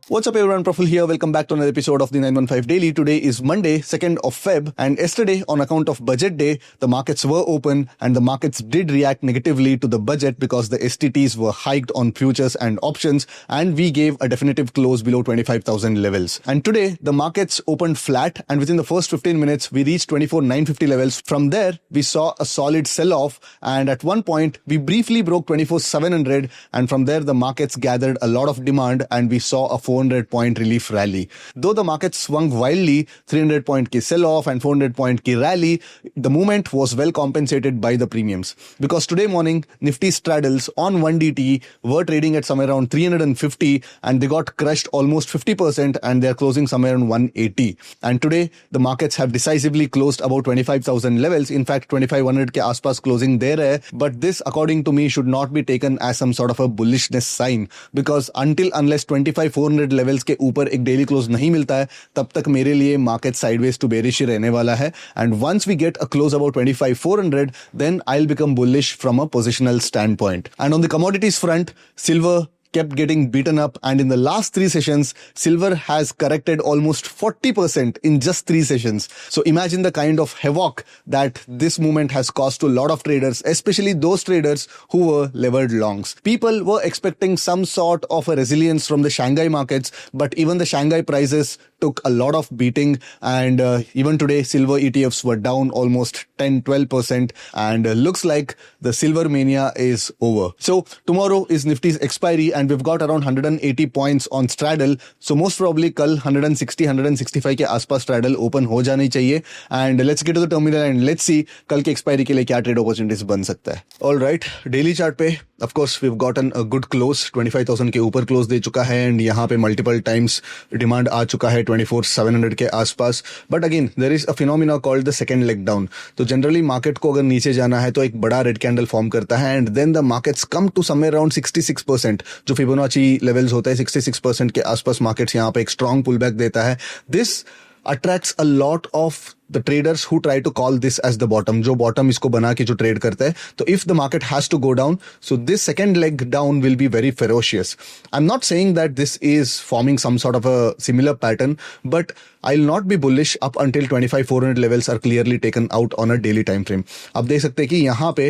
What's up everyone, Praful here. Welcome back to another episode of the 915 Daily. Today is Monday, 2nd of Feb, and yesterday on account of budget day, the markets were open and the markets did react negatively to the budget because the STTs were hiked on futures and options and we gave a definitive close below 25,000 levels. And today the markets opened flat and within the first 15 minutes we reached 24,950 levels. From there we saw a solid sell-off and at one point we briefly broke 24,700 and from there the markets gathered a lot of demand and we saw a 400-point relief rally. Though the market swung wildly, 300-point ki sell-off and 400-point ki rally, the movement was well compensated by the premiums. Because today morning, Nifty straddles on 1DT were trading at somewhere around 350 and they got crushed almost 50% and they are closing somewhere around 180. And today, the markets have decisively closed about 25,000 levels. In fact, 2500 ke aspas closing there hai. But this, according to me, should not be taken as some sort of a bullishness sign. Because unless 25,400 levels के ऊपर एक daily close नहीं मिलता है तब तक मेरे लिए मार्केट साइडवेज टू बेरिश ही रहने वाला है and once we get a close about 25,400 then I will become bullish from a positional stand point. And on the commodities front, silver kept getting beaten up and in the last 3 sessions silver has corrected almost 40% in just 3 sessions. So imagine the kind of havoc that this movement has caused to a lot of traders, especially those traders who were levered longs. People were expecting some sort of a resilience from the Shanghai markets, but even the Shanghai prices took a lot of beating and even today silver ETFs were down almost 10-12% and looks like the silver mania is over. So tomorrow is Nifty's expiry and we've got around 180 points on straddle. So most probably कल 160-165 के आसपास straddle open हो जानी चाहिए and let's get to the terminal and let's see कल के expiry के लिए क्या trade opportunities बन सकता है. All right, daily chart पे of course we've gotten a good close, 25,000 के ऊपर close दे चुका है and यहाँ पे multiple times demand आ चुका है 24,700 के आसपास. But again there is a phenomena called the second leg down. तो generally market को अगर नीचे जाना है तो एक बड़ा red candle form करता है and then the markets come to somewhere around 66%. जो फिबोनाची लेवल्स होता है 66% के आसपास मार्केट्स यहाँ पे एक स्ट्रॉन्ग पुलबैक देता है. This attracts a lot of the traders who try to call this as the bottom, जो bottom इसको बना के जो trade करता है. तो if the market has to go down, so this second leg down will be very ferocious. I'm not saying that this is forming some sort of a similar pattern, but I'll not be bullish up until 25,400 levels are clearly taken out on a daily time frame. अब देख सकते हैं कि यहाँ पे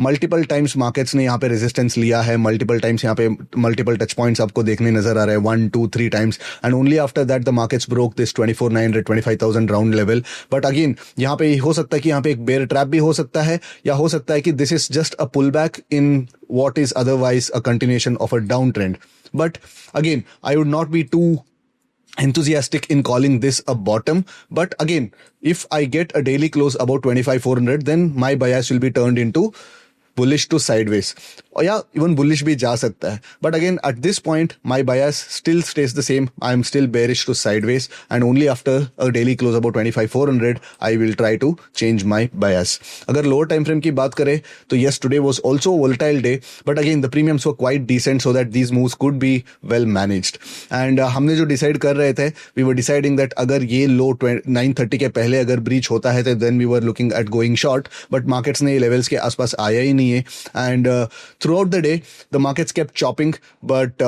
multiple times markets ने यहाँ पे resistance लिया है, multiple times यहाँ पे multiple touch points आपको देखने नजर आ रहे हैं 1, 2, 3 times and only after that the markets broke this 24,900, 25,000 round level. But again यहाँ पे हो सकता है कि यहाँ पे एक बेयर ट्रैप भी हो सकता है या हो सकता है कि this is just a pull back in what is otherwise a continuation of a down trend. But again I would not be too enthusiastic in calling this a bottom, but again if I get a daily close about 25,400 then my bias will be turned into bullish to sideways or yeah even bullish bhi ja sakta hai. But again at this point my bias still stays the same. I am still bearish to sideways and only after a daily close about 25,400 I will try to change my bias. Agar lower time frame ki baat kare to yes, today was also a volatile day but again the premiums were quite decent so that these moves could be well managed and हमने जो decide कर रहे थे we were deciding that अगर ये low 930 के पहले अगर breach होता है तो then we were looking at going short but markets ने ये levels के आसपास आया ही नहीं है and throughout the day the markets kept chopping but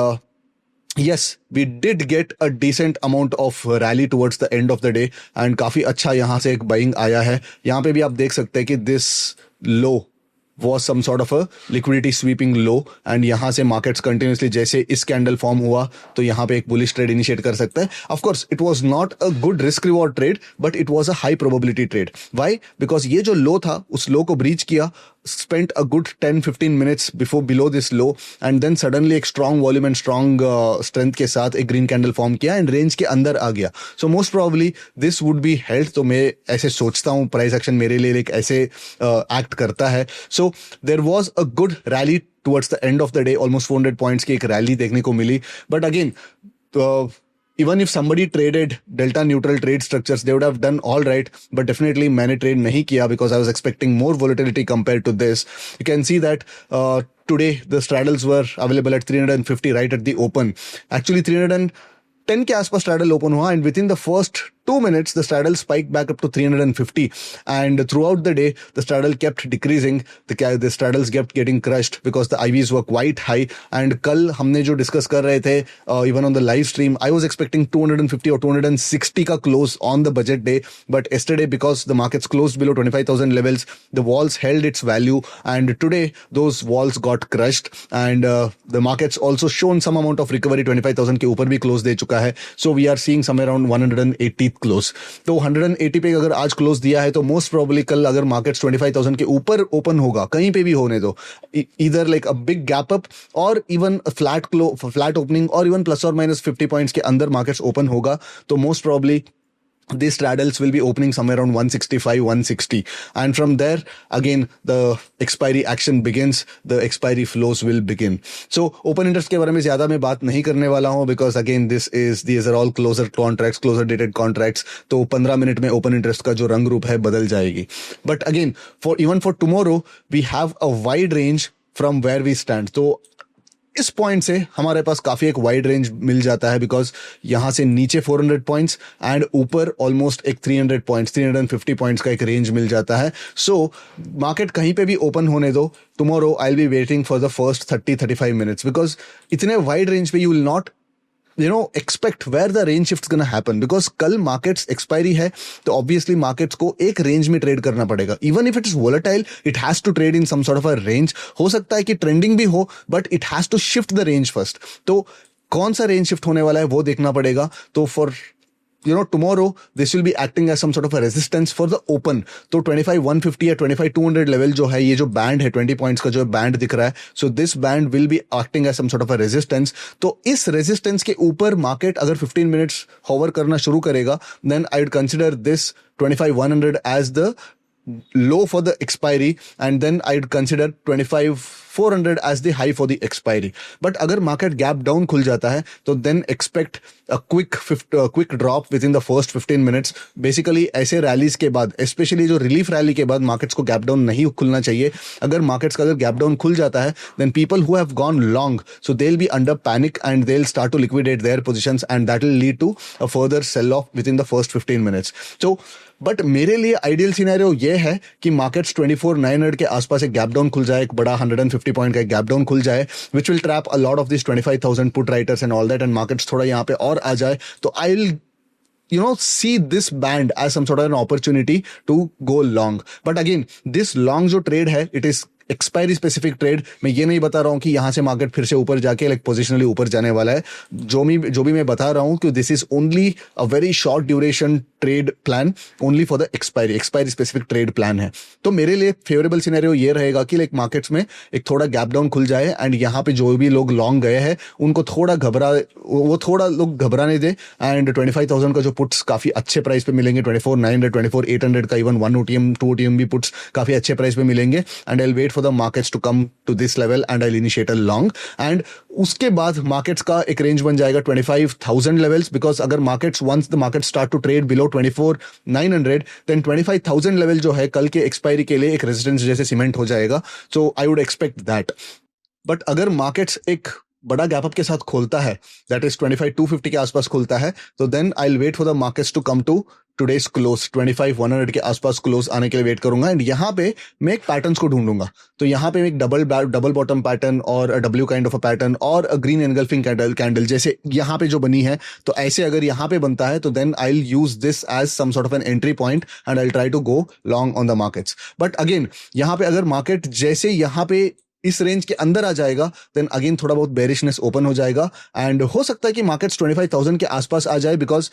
yes we did get a decent amount of rally towards the end of the day and काफी अच्छा यहाँ से एक buying आया है. यहाँ पे भी आप देख सकते हैं कि this low was some sort of a liquidity sweeping low and यहाँ से markets continuously जैसे इस candle form हुआ तो यहाँ पे एक bullish trade initiate कर सकता है. Of course it was not a good risk reward trade but it was a high probability trade. Why? Because ये जो low था उस low को breach किया, spent a good 10-15 minutes before below this low and then suddenly एक strong volume and strong strength के साथ एक green candle form किया and range के अंदर आ गया. So most probably this would be held. तो मैं ऐसे सोचता हूँ price action मेरे लिए एक ऐसे act करता है. So there was a good rally towards the end of the day, almost 400 points की एक rally देखने को मिली. But again even if somebody traded delta neutral trade structures they would have done all right but definitely मैंने trade नहीं किया because I was expecting more volatility compared to this. You can see that today the straddles were available at 350 right at the open. Actually 310 के आसपास straddle open हुआ and within the first 2 minutes, the straddle spiked back up to 350, and throughout the day, the straddle kept decreasing. The straddles kept getting crushed because the IVs were quite high. And कल हमने जो discuss कर रहे थे, even on the live stream, I was expecting 250 or 260 का close on the budget day, but yesterday, because the markets closed below 25,000 levels, the walls held its value, and today those walls got crushed, and the markets also shown some amount of recovery. 25,000 के ऊपर भी close दे चुका है, so we are seeing somewhere around 180th close. तो 180 पे अगर आज close दिया है, तो most probably कल अगर markets 25,000 के ऊपर open होगा, कहीं पे भी होने दो, either like a big gap up or even a flat opening, or even plus or minus 50 points के अंदर markets open होगा, तो most probably these straddles will be opening somewhere around 165, 160. And from there, again, the expiry action begins, the expiry flows will begin. So, open interest के बारे में ज़्यादा मैं बात नहीं करने वाला हूँ, because again, these are all closer contracts, closer dated contracts. तो 15 मिनट में open interest का जो रंग रूप है बदल जाएगी. But again, even for tomorrow, we have a wide range from where we stand. तो इस पॉइंट से हमारे पास काफी एक वाइड रेंज मिल जाता है, बिकॉज यहां से नीचे 400 पॉइंट्स एंड ऊपर ऑलमोस्ट एक 300 पॉइंट्स 350 पॉइंट्स का एक रेंज मिल जाता है. सो मार्केट कहीं पे भी ओपन होने दो, tomorrow I will be waiting for the first 30-35 minutes, because इतने वाइड रेंज पे you will not expect where the range shift is going to happen, because कल markets expiry है, तो obviously markets को एक range में trade करना पड़ेगा. Even if it is volatile, it has to trade in some sort of a range. हो सकता है कि trending भी हो, but it has to shift the range first. तो कौन सा range shift होने वाला है वो देखना पड़ेगा. तो for tomorrow this will be acting as some sort of a resistance for the open. तो 25,150 या 25,200 level जो है, ये जो band है 20 points का जो band दिख रहा है, so this band will be acting as some sort of a resistance. तो इस resistance के ऊपर market अगर 15 minutes hover करना शुरू करेगा, then I would consider this 25,100 as the low for the expiry, and then I'd consider 25,400 as the high for the expiry. But अगर market gap down खुल जाता है, तो then expect a quick drop within the first 15 minutes. Basically ऐसे rallies के बाद, especially जो relief rally के बाद, markets को gap down नहीं खुलना चाहिए. अगर markets का अगर gap down खुल जाता है, then people who have gone long, so they'll be under panic and they'll start to liquidate their positions, and that will lead to a further sell off within the first 15 minutes. So but मेरे लिए ideal scenario ये है कि markets 24,900 के आसपास एक gap down खुल जाए, एक बड़ा 150 पॉइंट का एक गैप डाउन खुल जाए, which will trap a lot of this 25,000 put writers and all that, and markets थोड़ा यहाँ पे और आ जाए, तो I will see this band as some sort of an opportunity to go long. But again, this long जो trade है, it is expiry specific trade. मैं ये नहीं बता रहा हूं कि यहां से मार्केट फिर से ऊपर जाके लाइक पोजिशनली ऊपर जाने वाला है. जो भी मैं बता रहा हूं कि this is only a very short duration trade plan, only for the expiry specific trade plan है. तो मेरे लिए फेवरेबल सिनेरियो ये रहेगा कि लाइक मार्केट्स में एक थोड़ा गैप डाउन खुल जाए, एंड यहाँ पे जो भी लोग लॉन्ग गए हैं उनको थोड़ा लोग घबराने दे, एंड 25,000 का जो पुट्स काफी अच्छे प्राइस पे मिलेंगे, 24,900 24,800 का इवन 1 OTM 2 OTM भी पुट्स काफी अच्छे प्राइस पे मिलेंगे, and I will wait for the markets to come to this level and I'll initiate a long. And उसके बाद markets का एक range बन जाएगा 25,000 levels, because अगर markets once the markets start to trade below 24,900, then 25,000 level जो है कल के expiry के लिए एक resistance जैसे सीमेंट हो जाएगा. So I would expect that. But अगर markets एक बड़ा गैप अप के साथ खोलता है, that is 25,250 के आसपास खोलता है, तो then I'll wait for the markets to come to today's close 25,100 के आसपास क्लोज आने के लिए वेट करूंगा, एंड यहाँ पे मैं एक पैटर्न्स को ढूंढूंगा. तो यहाँ पे मैं एक डबल बॉटम पैटर्न और W kind of a pattern और अ ग्रीन एनगल्फिंग कैंडल जैसे यहाँ पे जो बनी है, तो ऐसे अगर यहाँ पे बनता है, तो then I will use this as some sort of an entry point and I will try to go long on the markets. But again यहाँ पे अगर मार्केट जैसे यहाँ पे इस रेंज के अंदर आ जाएगा, देन अगेन थोड़ा बहुत बेरिशनेस ओपन हो जाएगा, एंड हो सकता है कि मार्केट्स 25,000 के आसपास आ जाए, because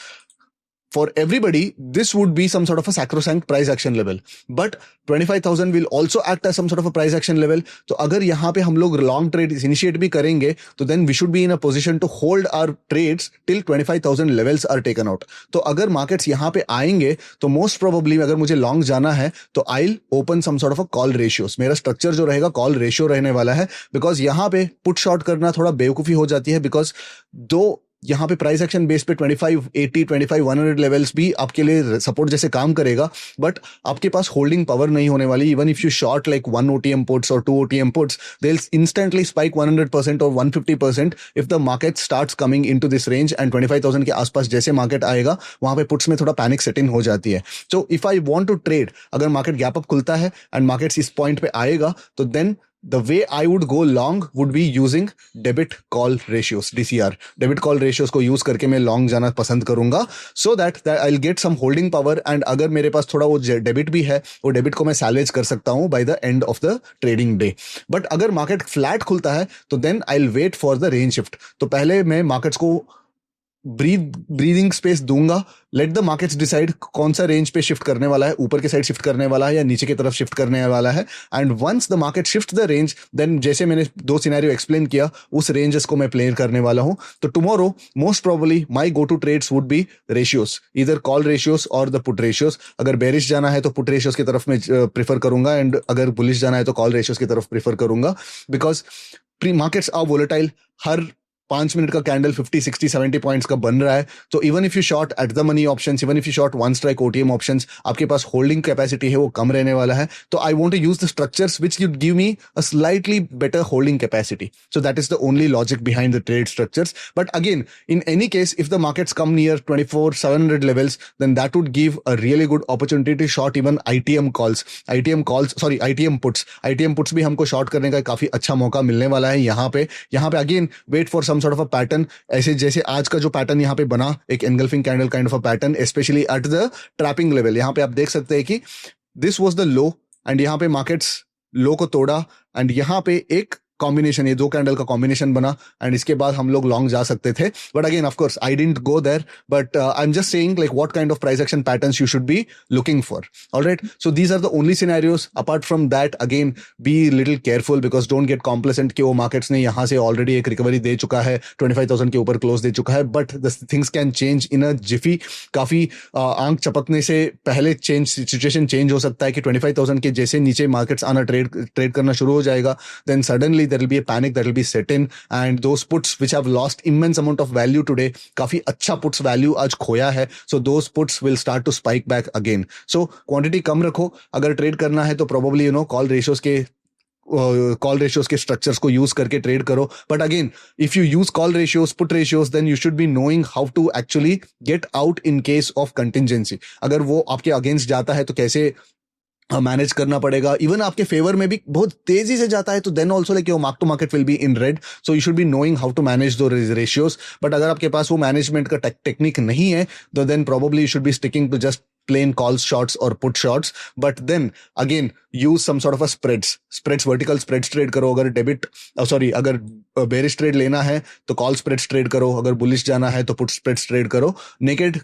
for everybody, this would be some sort of a sacrosanct price action level. But 25,000 will also act as some sort of a price action level. तो अगर यहाँ पे हम लोग long trade initiate भी करेंगे, तो then we should be in a position to hold our trades till 25,000 levels are taken out. तो अगर markets यहाँ पे आएंगे, तो most probably अगर मुझे long जाना है, तो I'll open some sort of a call ratios. मेरा structure जो रहेगा call ratio रहने वाला है, because यहाँ पे put short करना थोड़ा बेवकूफी हो जाती है, because दो यहाँ पे प्राइस एक्शन बेस पे 2580 25 100 लेवल्स भी आपके लिए सपोर्ट जैसे काम करेगा, बट आपके पास होल्डिंग पावर नहीं होने वाली. Even if you short like 1 OTM puts or 2 OTM puts, they'll instantly spike 100% or 150% if the market starts coming into this range. and 25,000 के आसपास जैसे मार्केट आएगा वहां पे पुट्स में थोड़ा पैनिक सेट इन हो जाती है. So if I want to trade, अगर मार्केट गैप अप खुलता है एंड मार्केट इस पॉइंट पे आएगा, तो then the way I would go long would be using debit call ratios, DCR. Debit call ratios को use करके मैं long जाना पसंद करूंगा, so that I'll get some holding power. and अगर मेरे पास थोड़ा वो डेबिट भी है, वो डेबिट को मैं सैल्वेज कर सकता हूँ by the end of the trading day. But अगर मार्केट फ्लैट खुलता है तो then I'll wait for the range shift. तो पहले मैं मार्केट्स को ब्रीदिंग स्पेस दूंगा. लेट द मार्केट्स डिसाइड कौन सा रेंज पे शिफ्ट करने वाला है, ऊपर के साइड शिफ्ट करने वाला है या नीचे की तरफ शिफ्ट करने वाला है. And once the market shift the range, then जैसे मैंने 2 सिनेरियो एक्सप्लेन किया, उस रेंजेस को मैं प्ले करने वाला हूं. तो tomorrow most probably my go to trades would be ratios, इधर कॉल रेशियोज और द पुट रेशियोज. अगर बेरिश जाना है तो पुट रेशियोज की तरफ मैं प्रीफर करूंगा, एंड अगर बुलिश जाना है तो कॉल रेशियोज की तरफ प्रीफर करूंगा. Because pre markets are volatile. हर 5 मिनट का कैंडल 50 60 70 पॉइंट्स का बन रहा है. तो even if you short at the money options, even if you short one strike OTM options, आपके पास होल्डिंग कैपेसिटी है वो कम रहने वाला है. तो I want to use the structures which would give me a slightly better holding capacity. So that is the only logic behind the trade structures. But again, in any case, if the markets come near 24,700 levels, then that would give a really good opportunity to short even ITM puts. ITM puts भी हमको short करने का काफी अच्छा मौका मिलने वाला है यहाँ पे. Again wait for some sort of a pattern, ऐसे जैसे आज का जो पैटर्न यहाँ पे बना, एक engulfing candle kind of a pattern, specially at the trapping level. यहाँ पे आप देख सकते हैं कि this was the low, and यहाँ पे मार्केट्स लो को तोड़ा, एंड यहाँ पे एक कॉम्बिनेशन, ये 2 कैंडल का कॉम्बिनेशन बना, एंड इसके बाद हम लोग लॉन्ग जा सकते थे. But again of course I didn't go there, but I am just saying like what kind of price action patterns you should be looking for. Alright, so these are the only scenarios. Apart from that, again be little careful, because don't get complacent कि वो markets ने यहाँ से already एक recovery दे चुका है, 25,000 के ऊपर क्लोज दे चुका है, but the things can change in a jiffy. काफी आंख चपकने से पहले सिचुएशन चेंज हो सकता है कि 25,000 के जैसे नीचे मार्केट्स आना ट्रेड करना शुरू हो जाएगा, then suddenly there will be a panic that will be set in, and those puts which have lost immense amount of value today, काफी अच्छा puts value आज खोया है, so those puts will start to spike back again. So quantity कम रखो. अगर trade करना है तो probably कॉल रेशियोज के स्ट्रक्चर्स को यूज करके ट्रेड करो. But again, if you use call ratios, put ratios, then you should be knowing how to actually get out in case of contingency. अगर वो आपके अगेंस्ट जाता है तो कैसे मैनेज करना पड़ेगा. इवन आपके फेवर में भी बहुत तेजी से जाता है तो then also like your mark to market will be in red. So you should be knowing how to manage दो रेशियोज. बट अगर आपके पास वो मैनेजमेंट का टेक्निक नहीं है तो then probably you should be sticking to just plain calls shorts or put shorts. But then again, use some sort of a spreads vertical spreads trade करो. अगर अगर bearish trade लेना है तो call spreads trade करो. अगर bullish जाना है तो put spreads trade करो. naked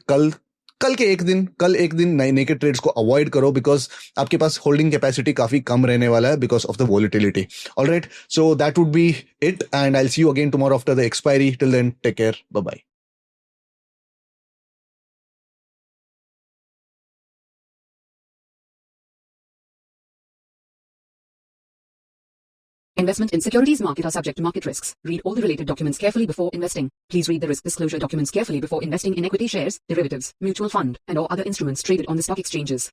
कल एक दिन नए नेकेड ट्रेड्स को अवॉइड करो, बिकॉज आपके पास होल्डिंग कैपेसिटी काफी कम रहने वाला है because of the volatility. Alright, so that would be it, and I will see you again tomorrow after the expiry. Till then, take care, bye bye. Investment in securities market are subject to market risks. Read all the related documents carefully before investing. Please read the risk disclosure documents carefully before investing in equity shares, derivatives, mutual fund, and or other instruments traded on the stock exchanges.